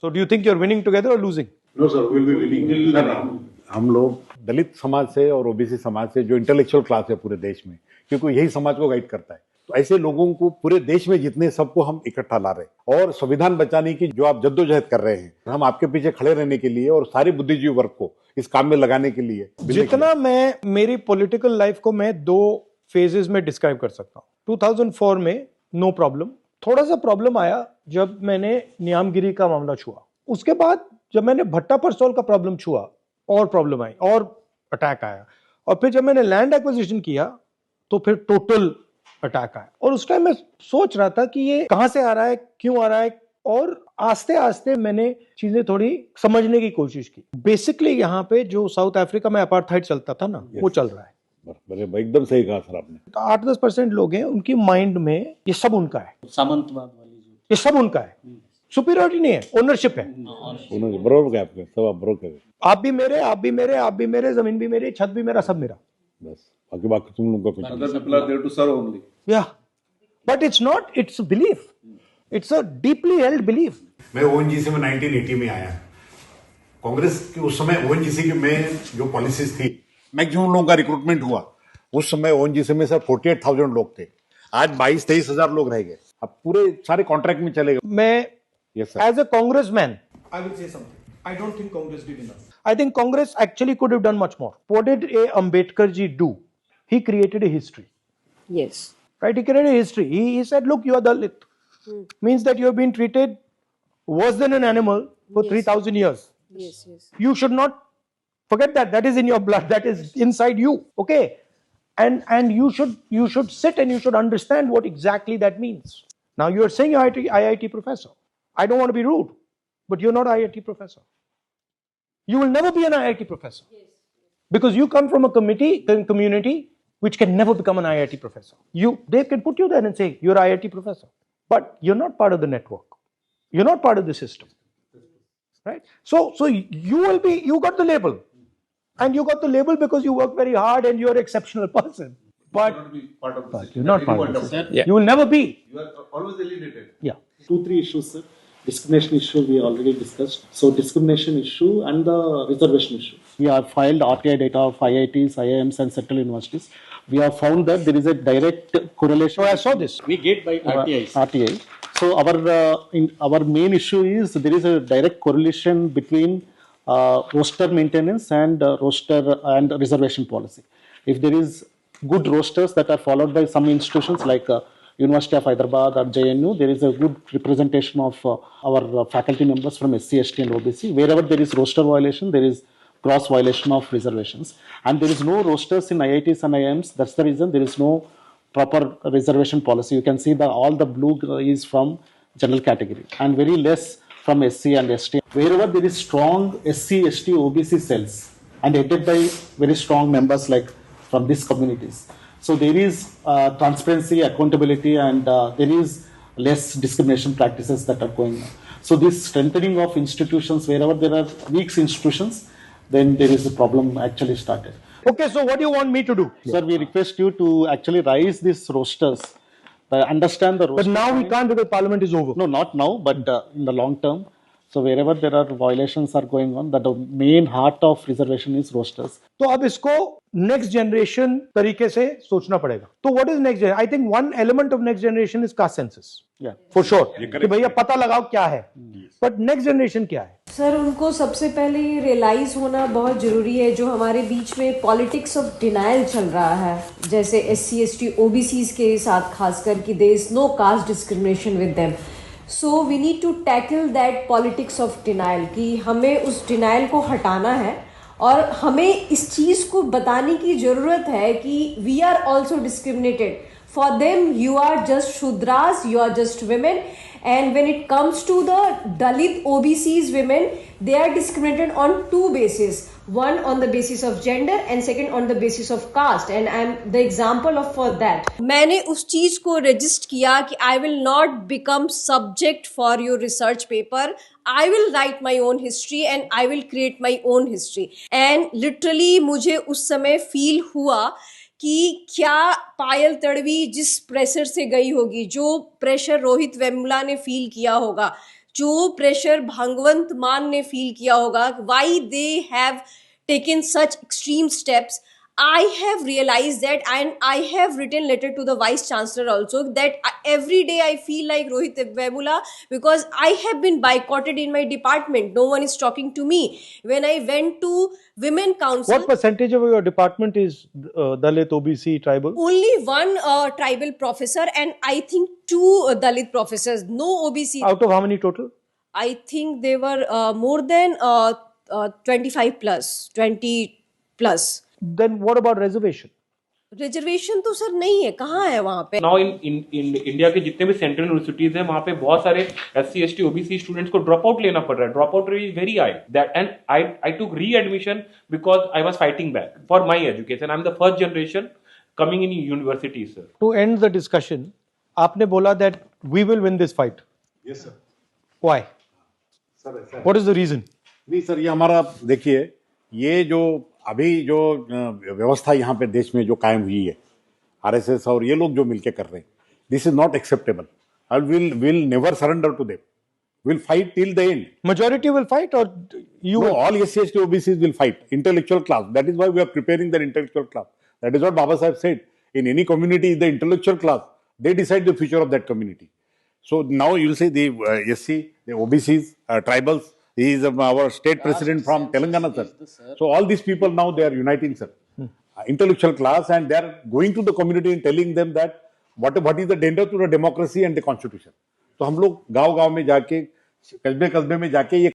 So do you think you're winning together or losing? No, sir, we'll be winning. हम लोग दलित समाज से और ओबीसी समाज से जो इंटेलेक्चुअल क्लास है पूरे देश में, क्योंकि यही समाज को गाइड करता है, तो ऐसे लोगों को पूरे देश में जितने सबको हम इकट्ठा ला रहे हैं और संविधान बचाने की जो आप जद्दोजहद कर रहे हैं, हम आपके पीछे खड़े रहने के लिए और सारे बुद्धिजीवी वर्ग को इस काम में लगाने के लिए। जितना मैं मेरी पॉलिटिकल लाइफ को मैं 2 फेजेस में डिस्क्राइब कर सकता हूँ। 2004 में नो प्रॉब्लम, थोड़ा सा प्रॉब्लम आया जब मैंने नियामगिरी का मामला छुआ। उसके बाद जब मैंने भट्टा परसोल का प्रॉब्लम छुआ और प्रॉब्लम आई और अटैक आया, और फिर जब मैंने लैंड एक्विजिशन किया तो फिर टोटल अटैक आया। और उस टाइम मैं सोच रहा था कि ये कहां से आ रहा है, क्यों आ रहा है, और आस्ते आस्ते मैंने चीजें थोड़ी समझने की कोशिश की। बेसिकली यहाँ पे जो साउथ अफ्रीका में अपार्थाइड चलता था ना, वो चल रहा है। एकदम सही कहा सर आपने। 8-10% लोग हैं, उनकी माइंड में ये सब उनका है, सामंतवाद वाली जो ये सब उनका है, सुपीरियरिटी नहीं है, ओनरशिप है। बरोबर क्या आपके सब आप बरोबर, आप भी मेरे, आप भी मेरे, आप भी मेरे, जमीन भी मेरी, छत भी मेरा, सब मेरा, बस बाकी तुम लोगों का Other people are there to serve only. या but it's not, it's belief, it's a deeply held belief. मैं ओएनजीसी में 1980 में आया। कांग्रेस की उस समय ओएनजीसी की में जो पॉलिसीज थी, मैक्सिमम लोगों का रिक्रूटमेंट हुआ। उस समय ओएनजीसी में सर 48,000 लोग थे, आज 22-23 हजार लोग रह गए। अब पूरे सारे कॉन्ट्रैक्ट में चले गए। मैं Yes, sir. as a congressman, I will say something. I don't think Congress did enough. I think Congress actually could have done much more. What did A. Ambedkar ji do? He created a history. Yes. Right? He created a history. He said, look, you are Dalit. Means that you have been treated worse than an animal for 3,000 years. Yes, yes. You should not forget that. That is in your blood. That is inside you. Okay? And you should sit and you should understand what exactly that means. Now you are saying IIT professor. I don't want to be rude, but you're not an IIT professor. You will never be an IIT professor. Yes. Because you come from a community which can never become an IIT professor. They can put you there and say, you're an IIT professor. But you're not part of the network. You're not part of the system. Right? So you got the label. And you got the label because you work very hard and you're an exceptional person. But You cannot be part of the system. you're not part of the Anyone system. does. You will never be. You are always alienated. Yeah. 2-3 issues, sir. Discrimination issue we already discussed. So discrimination issue and the reservation issue. We have filed RTI data of IITs, IIMs and central universities. We have found that there is a direct correlation. So I saw this. We get by RTIs. RTI. So our main issue is there is a direct correlation between roster maintenance and roster and reservation policy. If there is good rosters that are followed by some institutions like University of Hyderabad or JNU, there is a good representation of our faculty members from SC, ST and OBC. Wherever there is roster violation, there is gross violation of reservations. And there is no rosters in IITs and IIMs. That's the reason there is no proper reservation policy. You can see all the blue is from general category and very less from SC and ST. Wherever there is strong SC, ST, OBC cells and headed by very strong members like from these communities. So there is transparency, accountability, and there is less discrimination practices that are going on. So this strengthening of institutions, wherever there are weak institutions, then there is a problem actually started. Okay, so what do you want me to do? Sir, we request you to actually raise these rosters, understand the roster. But now we can't because Parliament is over. No, not now, but in the long term. So wherever there are violations are going on, the main heart of reservation is rosters. तो अब इसको next generation तरीके से सोचना पड़ेगा। तो what is next generation? I think one element of next generation is caste census, for sure, कि भैया पता लगाओ क्या है। बट नेक्स्ट जनरेशन क्या है? सर, उनको सबसे पहले ये रियलाइज होना बहुत जरूरी है जो हमारे बीच में पॉलिटिक्स ऑफ डिनायल चल रहा है, जैसे SC, ST, OBCs के साथ खासकर कि there is no caste discrimination with them. So we need to tackle that politics of denial कि हमें उस डिनाइल को हटाना है और हमें इस चीज़ को बताने की ज़रूरत है कि we are also discriminated. For them you are just Shudras, you are just women, and when it comes to the Dalit OBCs women, they are discriminated on 2 bases. One on the basis of gender and second on the basis of caste, and I am the example of for that. मैंने उस चीज को resist किया कि I will not become subject for your research paper. I will write my own history and I will create my own history. And literally मुझे उस समय feel हुआ कि क्या पायल तड़वी जिस प्रेशर से गई होगी, जो प्रेशर रोहित वेमुला ने फील किया होगा, जो प्रेशर भगवंत मान ने फील किया होगा, why they have taken such extreme steps. I have realized that, and I have written letter to the vice chancellor also, that every day I feel like Rohit Vemula, because I have been boycotted in my department. No one is talking to me. When I went to women council, What percentage of your department is Dalit, OBC, tribal? only one tribal professor, and I think two Dalit professors, no OBC. Out of how many total? I think they were more than 25 plus, 20 plus. Then what about reservation? Reservation तो sir नहीं है, कहाँ है वहाँ पे? Now in India के जितने भी सेंट्रल यूनिवर्सिटीज हैं वहाँ पे बहुत सारे SC ST OBC स्टूडेंट्स को ड्रॉप आउट लेना पड़ रहा है. Drop out rate is very high that, and I took readmission because I was fighting back for my education. I am the first generation coming in university sir. To end the discussion, आपने बोला that we will win this fight. Yes, sir. Why? Sir What is the reason? नहीं sir, ये हमारा देखिए, ये जो अभी जो व्यवस्था यहाँ पे देश में जो कायम हुई है, RSS और ये लोग जो मिलके कर रहे हैं, this is not acceptable. I will never surrender to them. Will fight till the end. Majority will fight, or you will? All SC ST OBCs will fight. Intellectual class. That is why we are preparing the intellectual class. That is what Baba Sahib said. In any community, the intellectual class, they decide the future of that community. So now you will say the SC, the OBCs, tribals. He is our state president from Telangana, sir. So all these people now they are uniting, sir. Intellectual class, and they are going to the community and telling them that what is the danger to the democracy and the constitution. तो हम लोग गांव-गांव में जाके, कस्बे-कस्बे में जाके ये